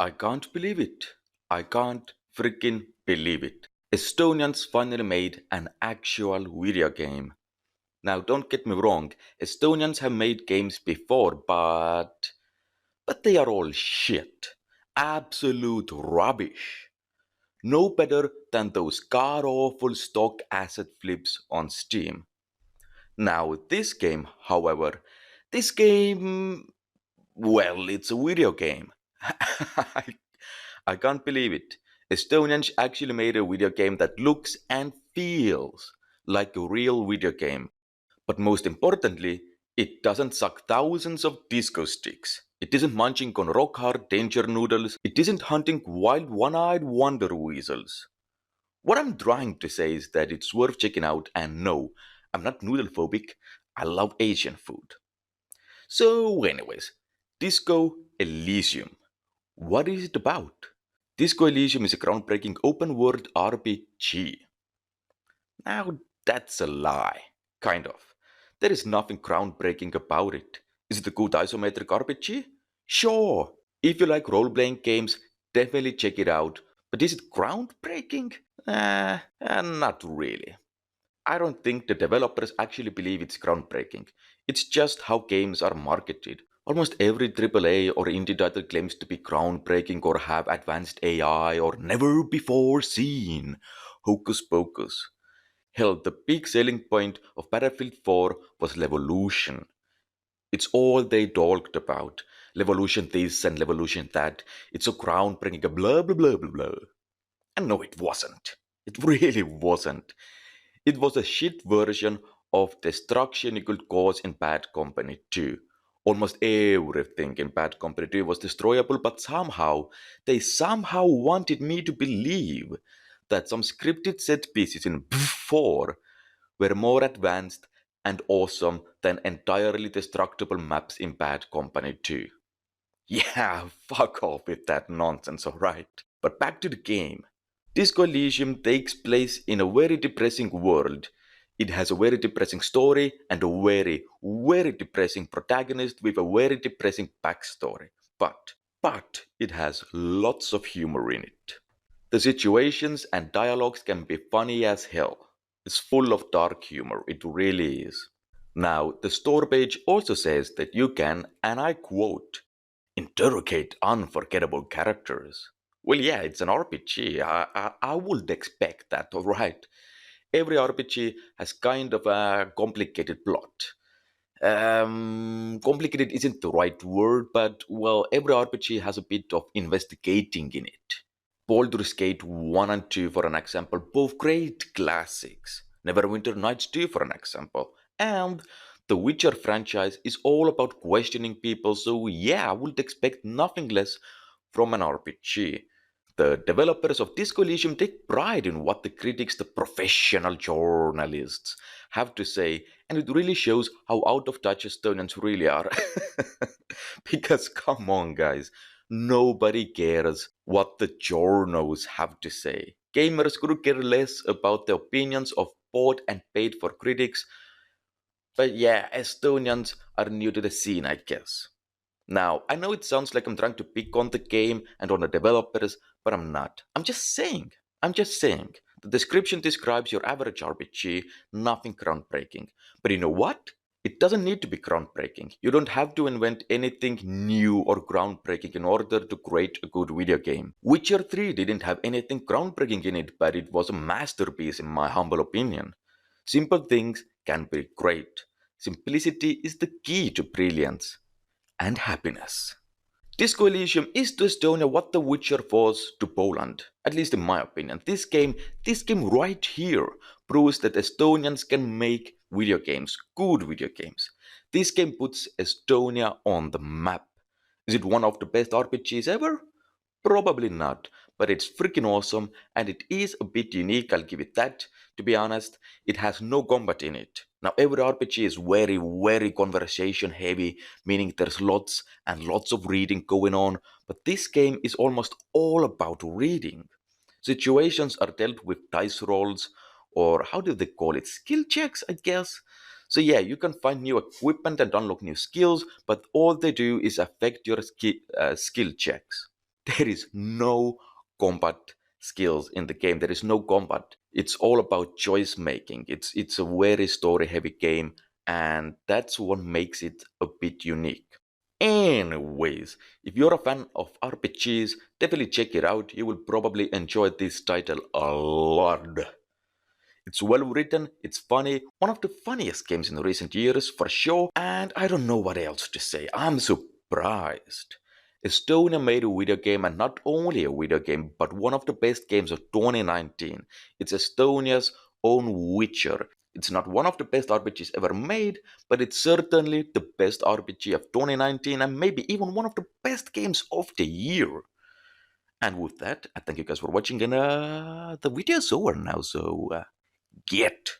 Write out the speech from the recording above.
I can't believe it. I can't freaking believe it. Estonians finally made an actual video game. Now, don't get me wrong, Estonians have made games before, but they are all shit. Absolute rubbish. No better than those god awful stock asset flips on Steam. Now, this game, however, this game, well, it's a video game. I can't believe it. Estonians actually made a video game that looks and feels like a real video game. But most importantly, it doesn't suck thousands of disco sticks. It isn't munching on rock hard danger noodles. It isn't hunting wild one eyed wonder weasels. What I'm trying to say is that it's worth checking out, and no, I'm not noodle phobic. I love Asian food. So, anyways, Disco Elysium. What is it about? Disco Elysium is a groundbreaking open world RPG. Now, that's a lie. Kind of. There is nothing groundbreaking about it. Is it a good isometric RPG? Sure. If you like role playing games, definitely check it out. But is it groundbreaking? Not really. I don't think the developers actually believe it's groundbreaking. It's just how games are marketed. Almost every AAA or indie title claims to be groundbreaking or have advanced AI or never before seen. Hocus pocus. Hell, the big selling point of Battlefield 4 was Levolution. It's all they talked about. Levolution this and Levolution that. It's so groundbreaking, blah blah blah blah blah. And no, it wasn't. It really wasn't. It was a shit version of destruction you could cause in Bad Company 2. Almost everything in Bad Company 2 was destroyable, but they somehow wanted me to believe that some scripted set pieces in 4 were more advanced and awesome than entirely destructible maps in Bad Company 2. Yeah, fuck off with that nonsense, alright? But back to the game. Disco Elysium takes place in a very depressing world. It has a very depressing story and a very depressing protagonist with a very depressing backstory. But it has lots of humor in it. The situations and dialogues can be funny as hell. It's full of dark humor, it really is. Now, the store page also says that you can, and I quote, interrogate unforgettable characters. Well, yeah, it's an RPG. I would expect that, alright. Every RPG has kind of a complicated plot. Complicated isn't the right word, but well, every RPG has a bit of investigating in it. Baldur's Gate 1 and 2, for an example, both great classics. Neverwinter Nights 2, for an example. And the Witcher franchise is all about questioning people, so yeah, I would expect nothing less from an RPG. The developers of Disco Elysium take pride in what the critics, the professional journalists, have to say, and it really shows how out of touch Estonians really are. Because come on, guys, nobody cares what the journos have to say. Gamers could care less about the opinions of bought and paid for critics, but yeah, Estonians are new to the scene, I guess. Now, I know it sounds like I'm trying to pick on the game and on the developers, but I'm not. I'm just saying. The description describes your average RPG, nothing groundbreaking. But you know what? It doesn't need to be groundbreaking. You don't have to invent anything new or groundbreaking in order to create a good video game. Witcher 3 didn't have anything groundbreaking in it, but it was a masterpiece in my humble opinion. Simple things can be great. Simplicity is the key to brilliance and happiness. Disco Elysium is to Estonia what The Witcher was to Poland, at least in my opinion. This game right here proves that Estonians can make video games, good video games. This game puts Estonia on the map. Is it one of the best RPGs ever? Probably not, but it's freaking awesome and it is a bit unique, I'll give it that. To be honest, it has no combat in it. Now, every RPG is very conversation heavy, meaning there's lots and lots of reading going on, but this game is almost all about reading. Situations are dealt with dice rolls, or how do they call it? Skill checks, I guess. So, yeah, you can find new equipment and unlock new skills, but all they do is affect your skill checks. There is no combat skills in the game. There is no combat. It's all about choice making. It's a very story heavy game, and that's what makes it a bit unique. Anyways, if you're a fan of RPGs, definitely check it out. You will probably enjoy this title a lot. It's well written, it's funny, one of the funniest games in recent years for sure, and I don't know what else to say. I'm surprised. Estonia made a video game, and not only a video game, but one of the best games of 2019. It's Estonia's own Witcher. It's not one of the best RPGs ever made, but it's certainly the best RPG of 2019 and maybe even one of the best games of the year. And with that, I thank you guys for watching, and the video is over now, so get